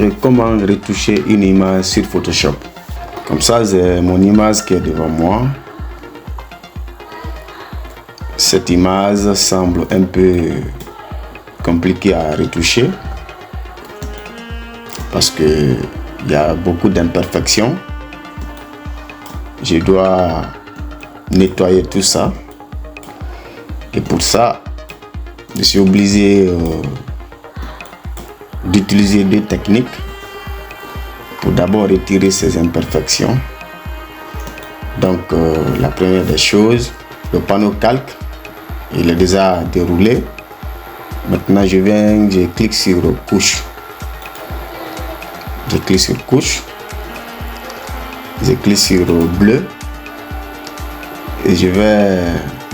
montrer comment retoucher une image sur Photoshop. Comme ça, c'est mon image qui est devant moi. Cette image semble un peu compliquée à retoucher parce que il y a beaucoup d'imperfections. Je dois nettoyer tout ça et pour ça je suis obligé d'utiliser deux techniques pour d'abord retirer ces imperfections. Donc la première des choses, le panneau calque, il est déjà déroulé. Maintenant je clique sur couche. Je clique sur couche. Je clique sur bleu. Et je vais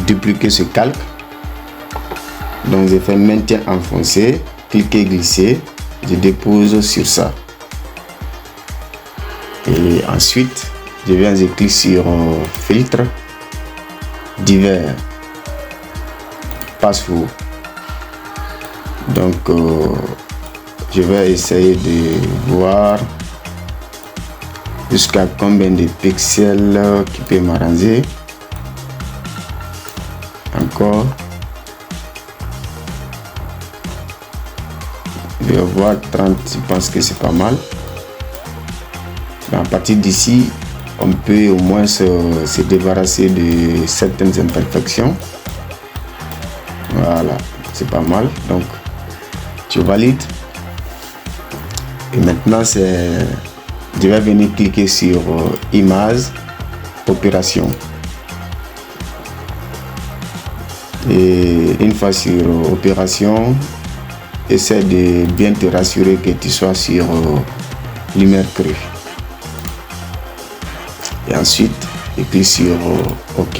dupliquer ce calque. Donc je fais maintien enfoncé, cliquer, glisser. Je dépose sur ça. Et ensuite, je clique sur filtre, divers, passe-through. Donc, je vais essayer de voir jusqu'à combien de pixels qui peut m'arranger. Encore. Je vais voir 30, je pense que c'est pas mal. À partir d'ici, on peut au moins se débarrasser de certaines imperfections. Voilà, c'est pas mal. Donc, je valide. Et maintenant, je vais venir cliquer sur image, opération. Et une fois sur opération, essaie de bien te rassurer que tu sois sur lumière crue. Et ensuite, je clique sur OK.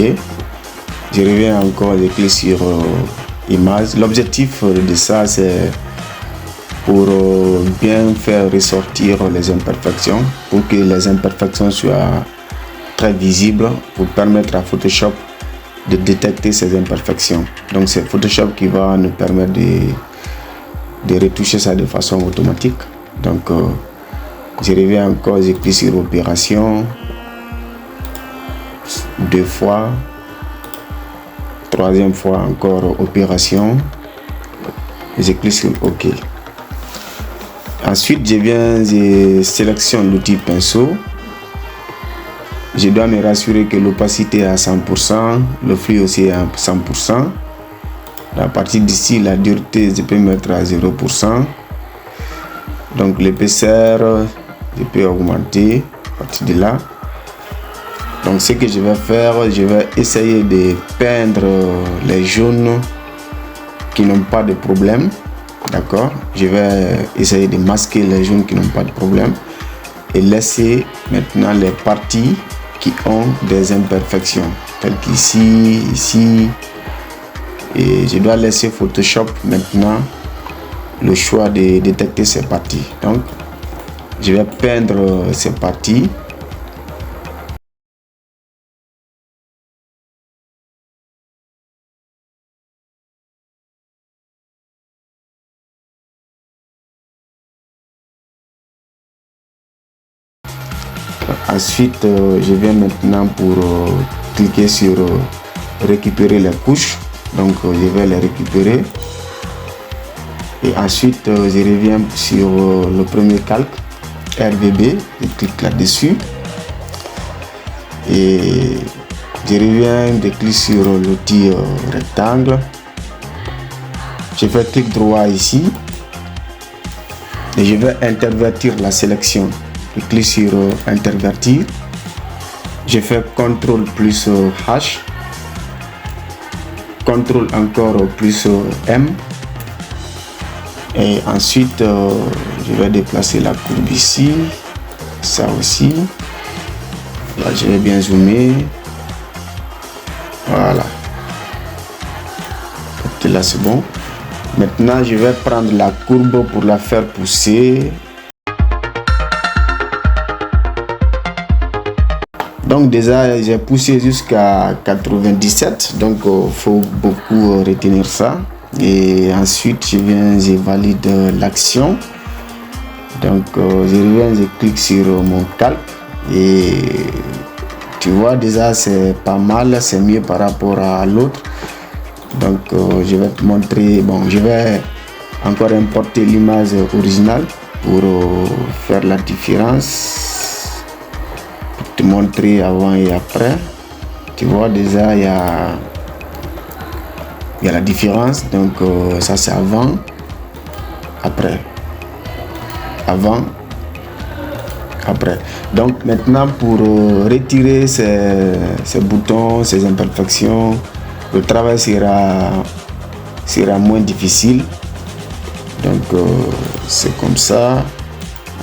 Je reviens encore, je clique sur image. L'objectif de ça, c'est pour bien faire ressortir les imperfections, pour que les imperfections soient très visibles, pour permettre à Photoshop de détecter ces imperfections. Donc c'est Photoshop qui va nous permettre de retoucher ça de façon automatique. Donc je reviens encore, je clique sur opération, deux fois, troisième fois encore opération, je clique sur OK. Ensuite je sélectionne l'outil pinceau. Je dois me rassurer que l'opacité est à 100%, le flux aussi est à 100%. À partir d'ici, la dureté, je peux mettre à 0%. Donc l'épaisseur, je peux augmenter à partir de là. Donc ce que je vais faire, je vais essayer de peindre les jaunes qui n'ont pas de problème. D'accord? Je vais essayer de masquer les jaunes qui n'ont pas de problème et laisser maintenant les parties qui ont des imperfections, telles qu'ici, ici. Et je dois laisser Photoshop maintenant le choix de détecter ces parties. Donc, je vais peindre ces parties. Ensuite, je vais maintenant pour cliquer sur récupérer les couches. Donc, je vais les récupérer. Et ensuite, je reviens sur le premier calque, RVB. Je clique là-dessus. Et je reviens, je clique sur l'outil rectangle. Je fais clic droit ici. Et je vais intervertir la sélection. Je clique sur intervertir. Je fais CTRL plus H. CTRL encore plus M. Et ensuite, je vais déplacer la courbe ici. Ça aussi. Là, je vais bien zoomer. Voilà. Et là, c'est bon. Maintenant, je vais prendre la courbe pour la faire pousser. Donc déjà, j'ai poussé jusqu'à 97. Donc, il faut beaucoup retenir ça. Et ensuite, je valide l'action. Donc je reviens, je clique sur mon calque et tu vois déjà c'est pas mal, c'est mieux par rapport à l'autre. Donc je vais te montrer, bon je vais encore importer l'image originale pour faire la différence, pour te montrer avant et après. Tu vois déjà il y a la différence. Donc ça c'est avant, après, avant, après. Donc maintenant pour retirer ces boutons, ces imperfections, le travail sera moins difficile. Donc c'est comme ça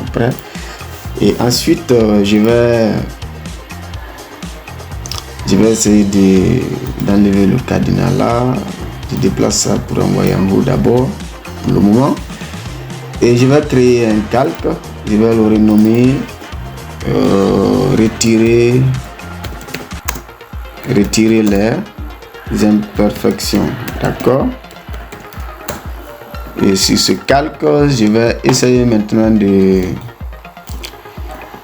après. Et ensuite je vais essayer d'enlever le cadenas là. Je déplace ça pour envoyer en haut d'abord pour le moment. Et je vais créer un calque. Je vais le renommer retirer les imperfections. D'accord. Et sur ce calque, je vais essayer maintenant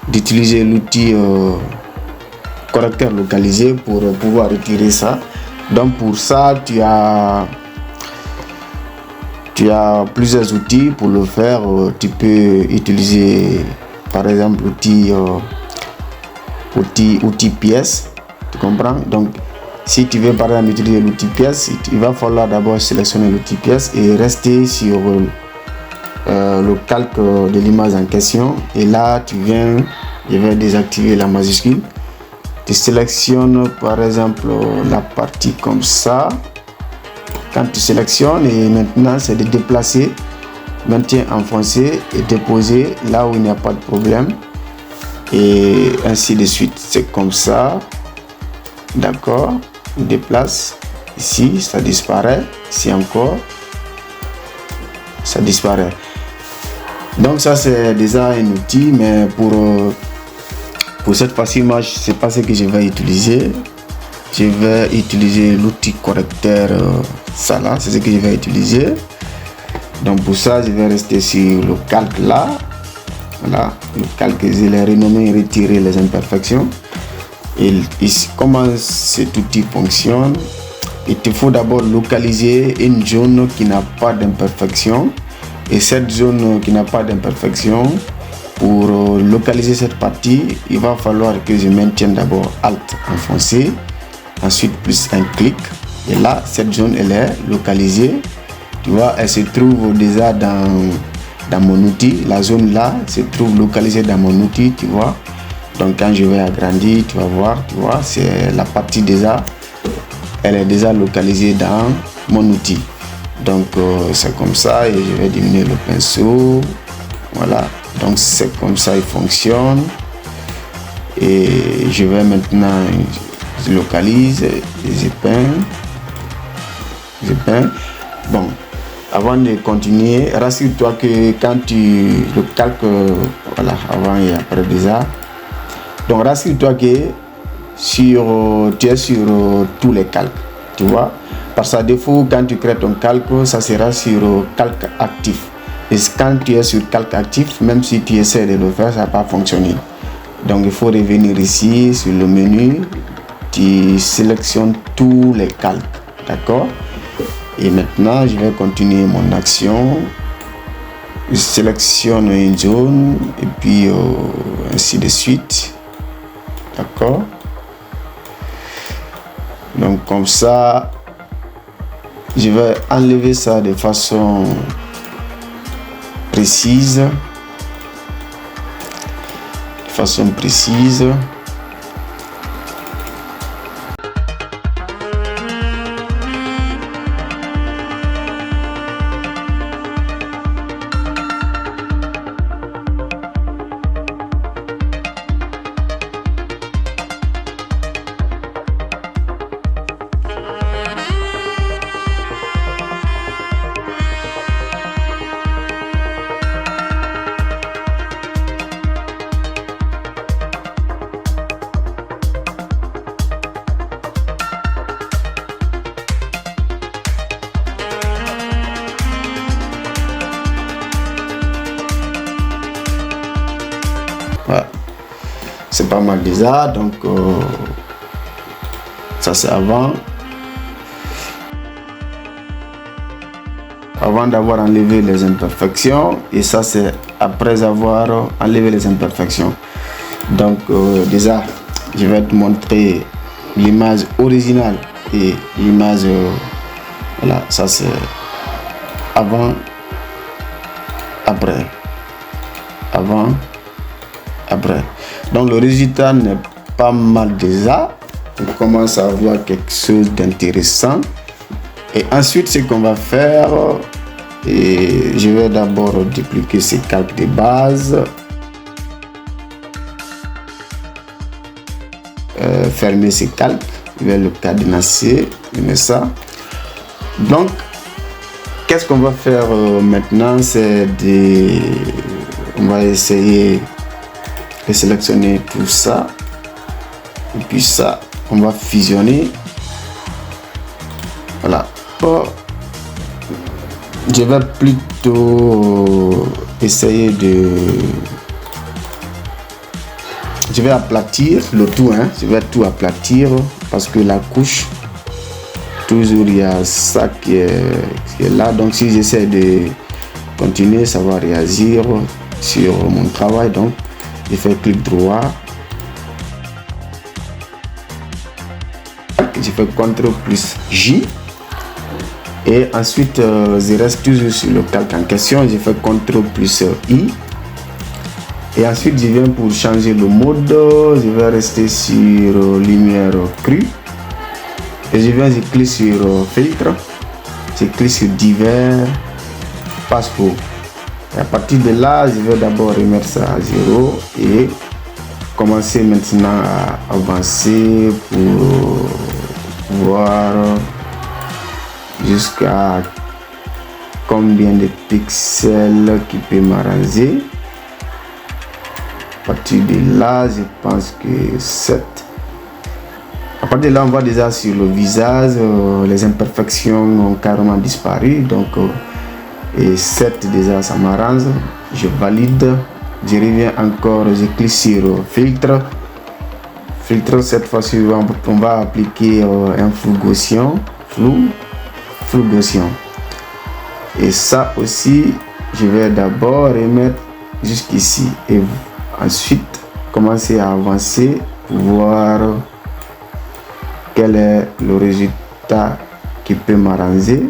d'utiliser l'outil correcteur localisé pour pouvoir retirer ça. Donc pour ça, tu as plusieurs outils pour le faire. Tu peux utiliser par exemple outil pièce. Tu comprends? Donc si tu veux par exemple utiliser l'outil pièce, il va falloir d'abord sélectionner l'outil pièce et rester sur le calque de l'image en question. Et là je vais désactiver la majuscule. Tu sélectionnes par exemple la partie comme ça. Quand tu sélectionnes, et maintenant c'est de déplacer, maintien enfoncé et déposer là où il n'y a pas de problème, et ainsi de suite. C'est comme ça. D'accord. On déplace ici, ça disparaît. Ici encore, ça disparaît. Donc ça c'est déjà un outil, mais pour cette fois-ci, moi, je ne sais pas ce que je vais utiliser. Je vais utiliser l'outil correcteur, ça là, c'est ce que je vais utiliser. Donc pour ça, je vais rester sur le calque là. Voilà, le calque, je l'ai renommé retirer les imperfections. Et ici, comment cet outil fonctionne? Il te faut d'abord localiser une zone qui n'a pas d'imperfection. Et cette zone qui n'a pas d'imperfection, pour localiser cette partie, il va falloir que je maintienne d'abord Alt enfoncé, ensuite plus un clic. Et là, cette zone, elle est localisée. Tu vois, elle se trouve déjà dans mon outil. La zone là se trouve localisée dans mon outil, tu vois. Donc quand je vais agrandir, tu vas voir, tu vois, c'est la partie déjà, elle est déjà localisée dans mon outil. Donc c'est comme ça, et je vais diminuer le pinceau. Voilà, donc c'est comme ça il fonctionne. Et je vais maintenant, je localise, je peins. Bon, avant de continuer, rassure-toi que quand le calque, voilà, avant et après déjà. Donc rassure-toi que tu es sur tous les calques, tu vois. Par à défaut, quand tu crées ton calque, ça sera sur calque actif. Et quand tu es sur calque actif, même si tu essaies de le faire, ça ne va pas fonctionner. Donc il faut revenir ici sur le menu, tu sélectionnes tous les calques, d'accord. Et maintenant, je vais continuer mon action. Je sélectionne une zone et puis ainsi de suite, d'accord. Donc comme ça, je vais enlever ça de façon précise. c'est pas mal déjà. Donc ça c'est avant d'avoir enlevé les imperfections, et ça c'est après avoir enlevé les imperfections. Donc déjà je vais te montrer l'image originale et l'image voilà, ça c'est avant, après, avant, après. Donc le résultat n'est pas mal déjà. On commence à voir quelque chose d'intéressant. Et ensuite, ce qu'on va faire, et je vais d'abord dupliquer ces calques de base, fermer ces calques, je vais le cadenasser, je mets ça. Donc, qu'est-ce qu'on va faire maintenant, c'est on va essayer de sélectionner tout ça, et puis ça, on va fusionner. Voilà. Je vais plutôt essayer je vais aplatir le tout, hein. Je vais tout aplatir parce que la couche, toujours il y a ça qui est là. Donc si j'essaie de continuer, ça va réagir sur mon travail. Donc je fais clic droit, je fais CTRL plus J, et ensuite je reste toujours sur le calque en question. Je fais CTRL plus I, et ensuite je viens pour changer le mode. Je vais rester sur lumière crue, et je viens, je clique sur filtre, je clique sur divers, passeport. Et à partir de là, je vais d'abord remettre ça à 0 et commencer maintenant à avancer pour voir jusqu'à combien de pixels qui peut m'arranger. À partir de là, je pense que 7. À partir de là, on voit déjà sur le visage, les imperfections ont carrément disparu. Donc, et 7 déjà, ça m'arrange. Je valide. Je reviens encore, je clique sur filtre. Filtre, cette fois-ci, on va appliquer un flou gaussien. Flou gaussien. Et ça aussi, je vais d'abord remettre jusqu'ici. Et ensuite, commencer à avancer pour voir quel est le résultat qui peut m'arranger.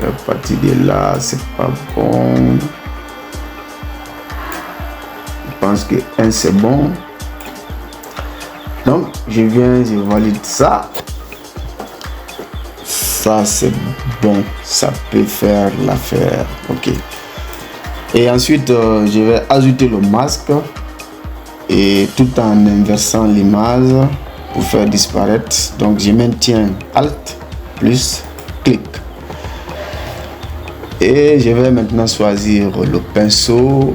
À partir de là, c'est pas bon. Je pense que 1 c'est bon. Donc je viens, je valide ça. Ça c'est bon, ça peut faire l'affaire. Ok. Et ensuite je vais ajouter le masque, et tout en inversant l'image pour faire disparaître. Donc je maintiens Alt plus clic, et je vais maintenant choisir le pinceau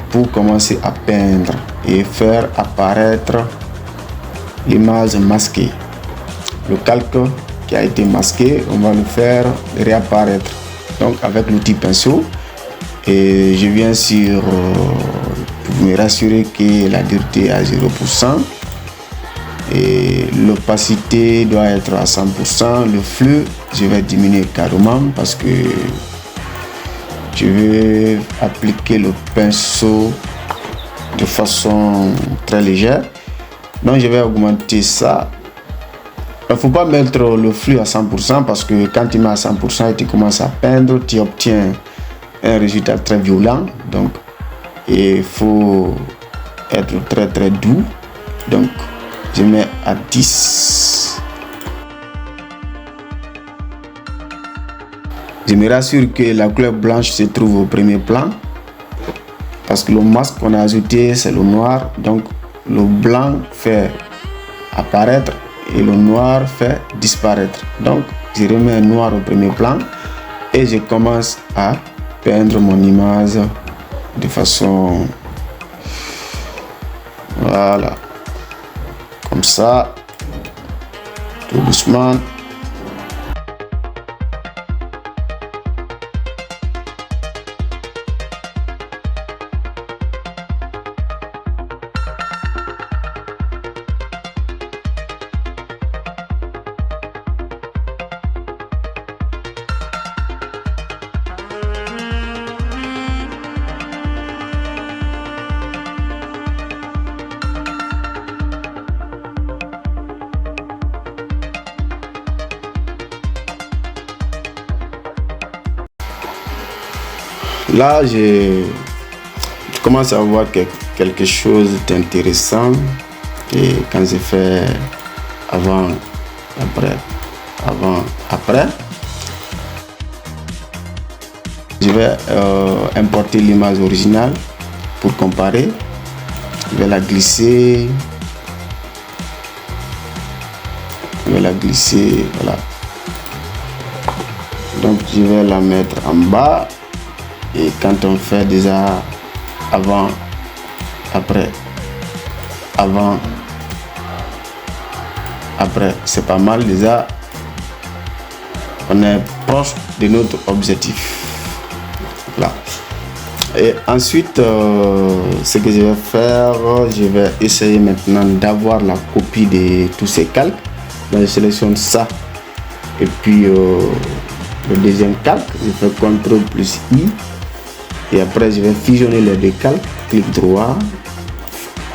pour commencer à peindre et faire apparaître l'image masquée. Le calque qui a été masqué, on va le faire réapparaître. Donc avec l'outil pinceau, et je viens sur pour me rassurer que la dureté est à 0%, et l'opacité doit être à 100%. Le flux, je vais diminuer carrément parce que je vais appliquer le pinceau de façon très légère. Donc je vais augmenter ça. Il ne faut pas mettre le flux à 100% parce que quand tu mets à 100% et tu commences à peindre, tu obtiens un résultat très violent. Donc il faut être très très doux. Donc je mets à 10. Je me rassure que la couleur blanche se trouve au premier plan, parce que le masque qu'on a ajouté c'est le noir. Donc le blanc fait apparaître et le noir fait disparaître. Donc je remets un noir au premier plan et je commence à peindre mon image de façon, voilà, comme ça, tout doucement. Là, je commence à voir quelque chose d'intéressant. Et quand je fais avant, après, je vais importer l'image originale pour comparer. Je vais la glisser. Voilà. Donc je vais la mettre en bas. Et quand on fait déjà avant, après, c'est pas mal déjà. On est proche de notre objectif. Là. Et ensuite, ce que je vais faire, je vais essayer maintenant d'avoir la copie de tous ces calques. Donc, je sélectionne ça. Et puis, le deuxième calque, je fais CTRL plus I. Et après, je vais fusionner les deux calques. Clic droit.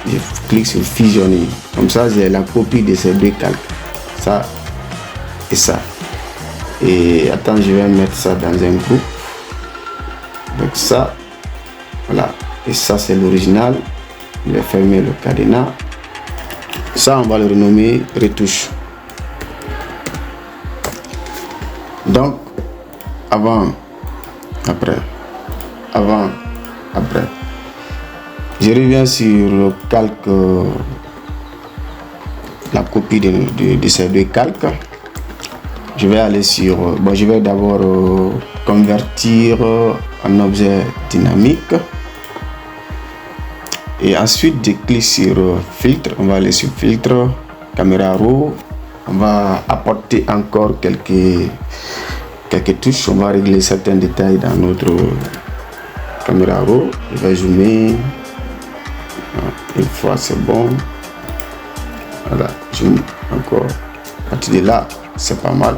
Je clique sur fusionner. Comme ça, j'ai la copie de ces deux calques. Ça et ça. Et attends, je vais mettre ça dans un groupe. Donc ça, voilà. Et ça, c'est l'original. Je vais fermer le cadenas. Ça, on va le renommer retouche. Donc, avant, après. Je reviens sur le calque, la copie de ces deux calques. Je vais aller sur, je vais d'abord convertir en objet dynamique. Et ensuite, je clique sur filtre. On va aller sur filtre, caméra raw. On va apporter encore quelques touches. On va régler certains détails dans notre caméra raw. Je vais zoomer. Une fois, c'est bon. Voilà, zoom encore. À partir de là, c'est pas mal.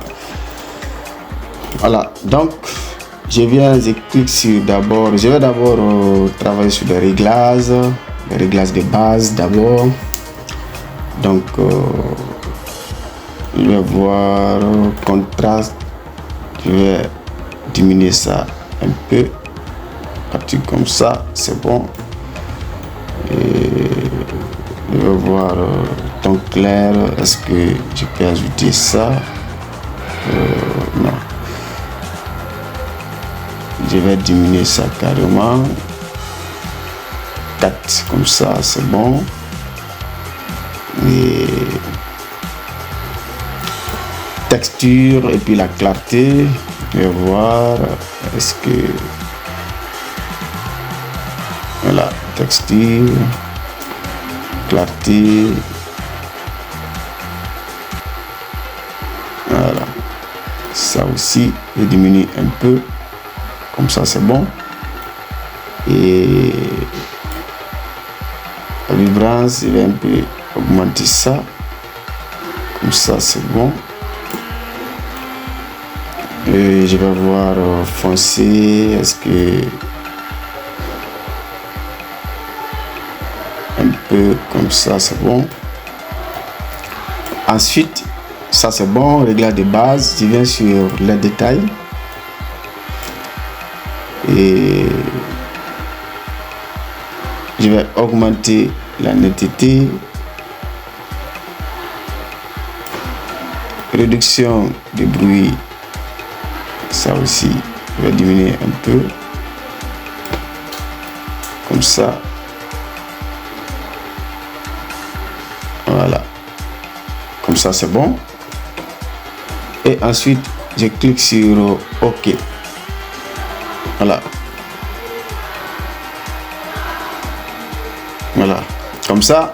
Voilà, donc je clique sur d'abord. Je vais d'abord travailler sur les réglages de base d'abord. Donc, je vais voir contraste. Je vais diminuer ça un peu. Partir comme ça, c'est bon. Et je vais voir ton clair. Est-ce que je peux ajouter ça? Non. Je vais diminuer ça carrément. 4 comme ça, c'est bon. Et texture et puis la clarté. Je vais voir. Est-ce que voilà, texture, clarté. Voilà. Ça aussi, je diminue un peu. Comme ça, c'est bon. Et la vibrance, je vais un peu augmenter ça. Comme ça, c'est bon. Et je vais voir foncé. Est-ce que un peu comme ça, c'est bon. Ensuite, ça c'est bon. Réglage de base. Je viens sur les détails. Et je vais augmenter la netteté, réduction du bruit, ça aussi je vais diminuer un peu comme ça, voilà, comme ça c'est bon. Et ensuite je clique sur OK. Voilà. Voilà. Comme ça,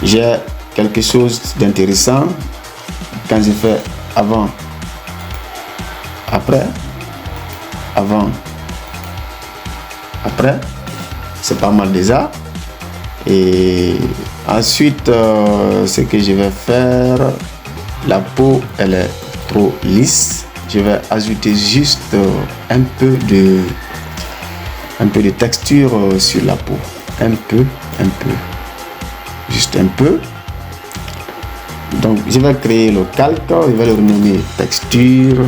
j'ai quelque chose d'intéressant. Quand je fais avant, après, c'est pas mal déjà. Et ensuite, ce que je vais faire, la peau, elle est trop lisse. Je vais ajouter juste un peu de texture sur la peau. Un peu, juste un peu. Donc je vais créer le calque, je vais le renommer texture.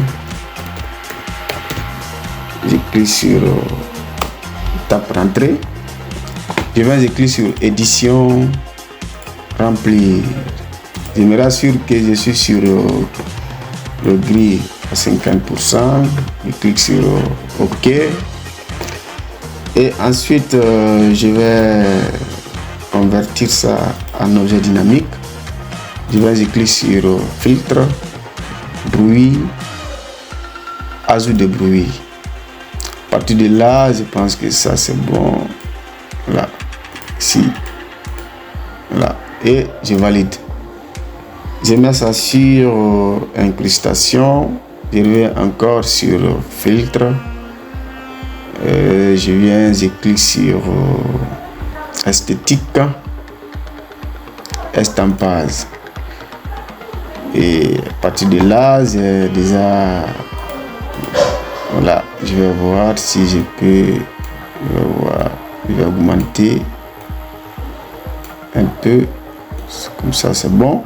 Je clique sur tape rentrer. Je clique sur édition, remplir. Je me rassure que je suis sur le gris à 50%. Je clique sur OK. Et ensuite, je vais convertir ça en objet dynamique. Je clique sur filtre, bruit, ajout de bruit. À partir de là, je pense que ça c'est bon. Là, ici, là, et je valide. Je mets ça sur incrustation. Je reviens encore sur filtre. Je clique sur esthétique, estampage. Et à partir de là, j'ai déjà, voilà, je vais voir si je peux, je vais augmenter un peu, comme ça c'est bon.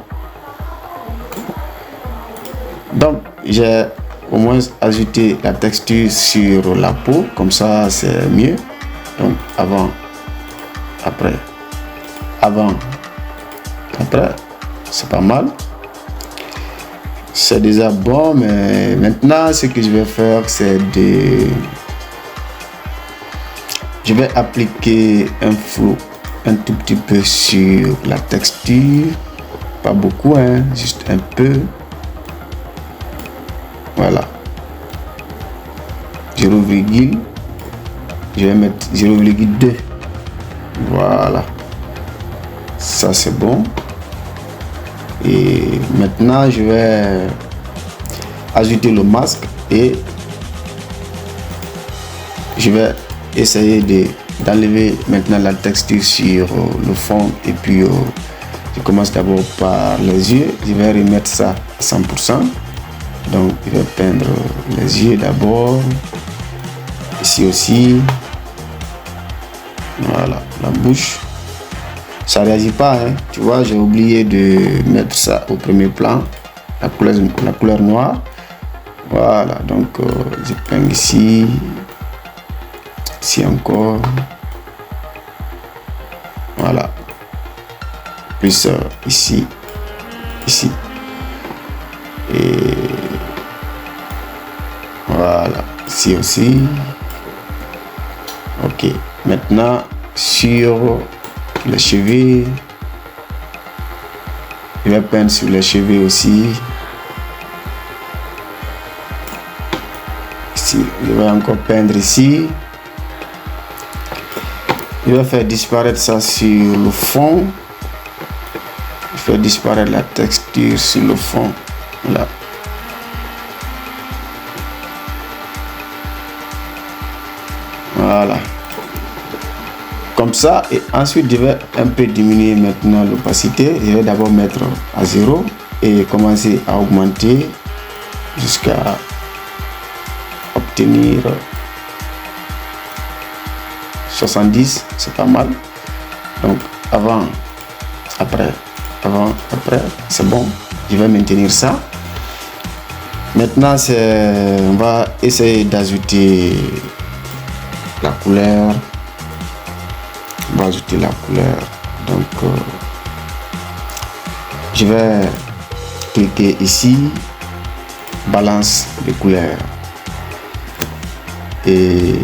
Donc j'ai au moins ajouté la texture sur la peau, comme ça c'est mieux. Donc avant, après, c'est pas mal. C'est déjà bon, mais maintenant ce que je vais faire, c'est je vais appliquer un flou un tout petit peu sur la texture, pas beaucoup, hein, juste un peu. Voilà, 0, je vais mettre 0,2. Voilà, ça c'est bon. Et maintenant je vais ajouter le masque et je vais essayer d'enlever maintenant la texture sur le fond. Et puis je commence d'abord par les yeux. Je vais remettre ça à 100%. Donc je vais peindre les yeux d'abord, ici aussi. Voilà, la bouche. Ça réagit pas, hein. Tu vois, j'ai oublié de mettre ça au premier plan, la couleur noire. Voilà, donc je peins ici, ici encore. Voilà, plus ici, et voilà, ici aussi. Ok, maintenant sur les cheveux, je vais peindre sur les cheveux aussi. Ici, je vais encore peindre ici. Je vais faire disparaître ça sur le fond. Je vais disparaître la texture sur le fond. Là. Voilà. Comme ça, et ensuite je vais un peu diminuer maintenant l'opacité. Je vais d'abord mettre à 0 et commencer à augmenter jusqu'à obtenir 70. C'est pas mal. Donc avant, après, c'est bon. Je vais maintenir ça. Maintenant, on va essayer d'ajouter la couleur. On va ajouter la couleur. Donc je vais cliquer ici, balance de couleurs, et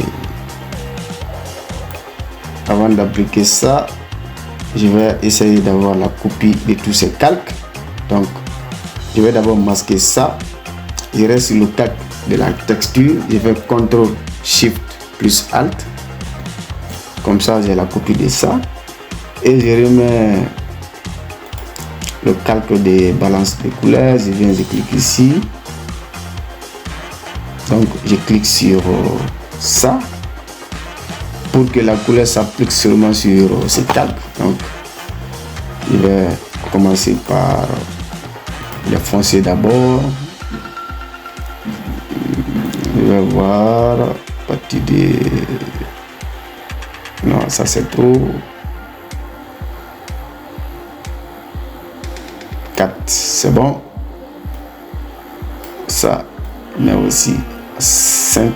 avant d'appliquer ça, je vais essayer d'avoir la copie de tous ces calques. Donc je vais d'abord masquer ça. Je reste sur le calque de la texture. Je fais CTRL SHIFT plus ALT. Comme ça, j'ai la copie de ça. Et je remets le calque des balances de couleurs. Je clique ici. Donc, je clique sur ça pour que la couleur s'applique seulement sur ce calque. Donc, je vais commencer par les foncer d'abord. Je vais voir à partir de... Non, ça c'est trop. 4, c'est bon. Ça, mais aussi 5.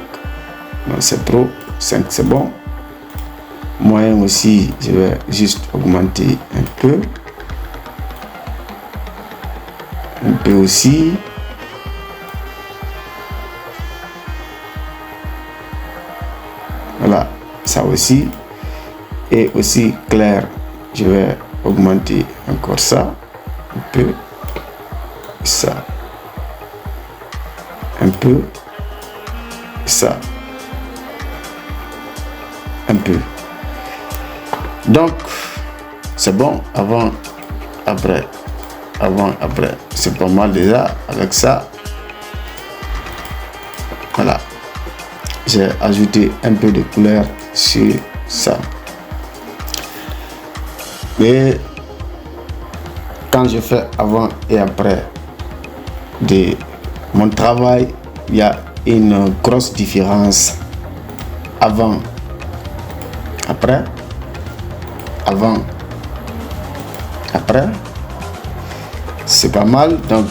Donc c'est trop. 5 c'est bon. Moyen aussi, je vais juste augmenter un peu. Un peu aussi. Voilà, ça aussi. Et aussi clair, je vais augmenter encore ça. Un peu. Ça. Un peu. Ça. Un peu. Donc, c'est bon. Avant, après. Avant, après. C'est pas mal déjà avec ça. Voilà. J'ai ajouté un peu de couleur sur ça. Mais quand je fais avant et après de mon travail, il y a une grosse différence. Avant, après, avant, après. C'est pas mal. Donc,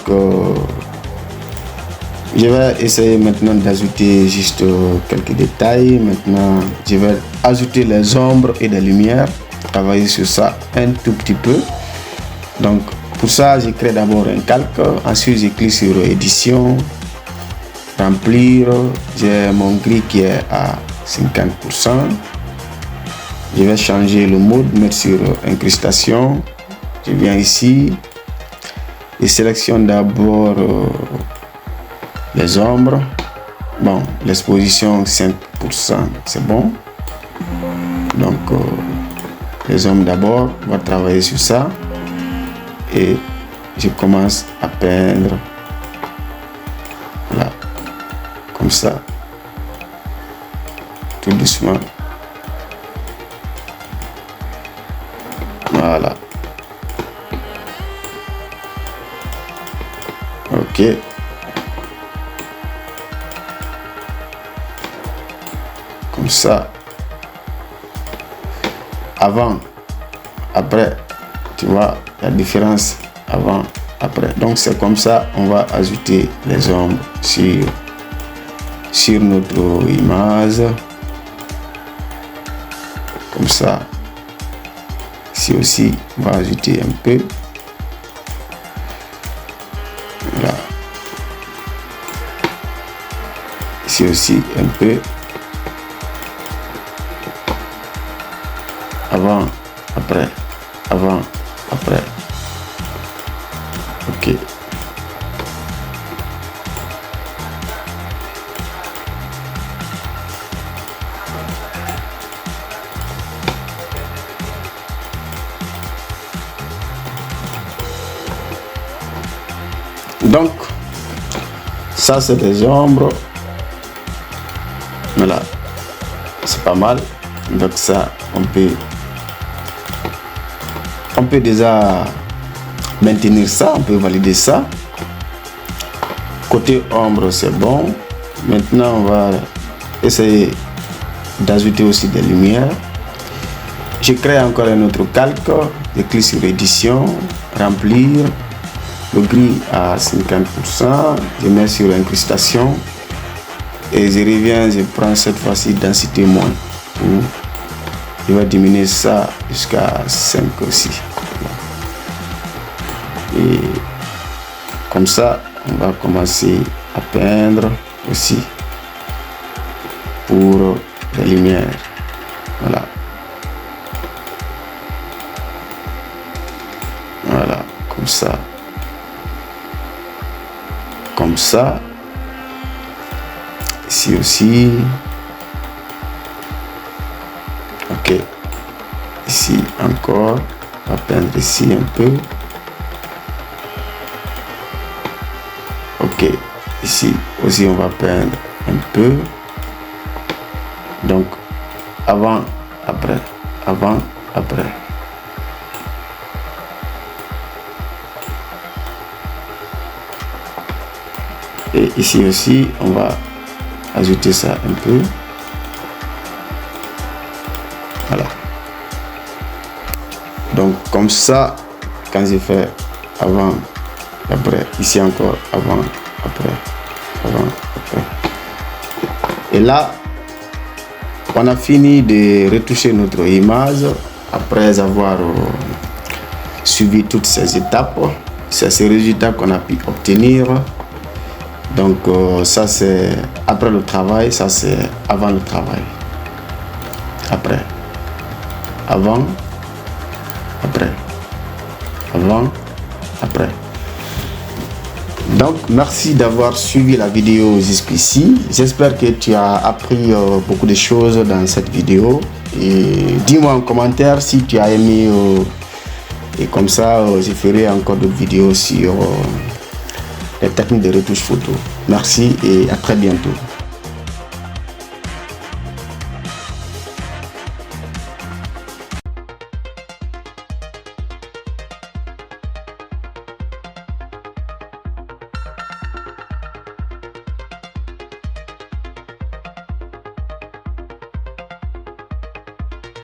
je vais essayer maintenant d'ajouter juste quelques détails. Maintenant, je vais ajouter les ombres et les lumières. Travailler sur ça un tout petit peu. Donc, pour ça, je crée d'abord un calque. Ensuite, je clique sur édition, remplir. J'ai mon gris qui est à 50%. Je vais changer le mode, mettre sur incrustation. Je viens ici et sélectionne d'abord les ombres. Bon, l'exposition 5%, c'est bon. Donc, les ombres d'abord, on va travailler sur ça. Et je commence à peindre. Voilà, comme ça. Tout doucement. Voilà. Ok. Comme ça. Avant, après, tu vois la différence avant, après. Donc c'est comme ça, on va ajouter les ombres sur notre image. Comme ça. Ici aussi, on va ajouter un peu. Voilà. Ici aussi un peu. Avant, après, avant, après. Ok. Donc, ça c'est des ombres. Voilà. C'est pas mal. Donc ça, on peut déjà maintenir ça, on peut valider ça. Côté ombre, c'est bon. Maintenant, on va essayer d'ajouter aussi des lumières. Je crée encore un autre calque. Je clique sur édition, remplir. Le gris à 50%. Je mets sur incrustation. Et je reviens, je prends cette fois-ci densité moins. Je vais diminuer ça jusqu'à 5 aussi. Et comme ça, on va commencer à peindre aussi pour les lumières. Voilà. Voilà, comme ça. Comme ça. Ici aussi. Ok. Ici encore. On va peindre ici un peu. Ok. Ici aussi on va peindre un peu. Donc avant, après. Avant, après. Et ici aussi on va ajouter ça un peu. Voilà. Donc comme ça, quand j'ai fait avant, après, ici encore avant, après, avant, après. Et là, On a fini de retoucher notre image après avoir suivi toutes ces étapes. C'est ces résultats qu'on a pu obtenir. Donc ça c'est après le travail, ça c'est avant le travail. Après. Avant. Après. Avant. Après. Donc merci d'avoir suivi la vidéo jusqu'ici. J'espère que tu as appris beaucoup de choses dans cette vidéo. Et dis-moi en commentaire si tu as aimé. Et comme ça, je ferai encore d'autres vidéos sur les techniques de retouche photo. Merci et à très bientôt.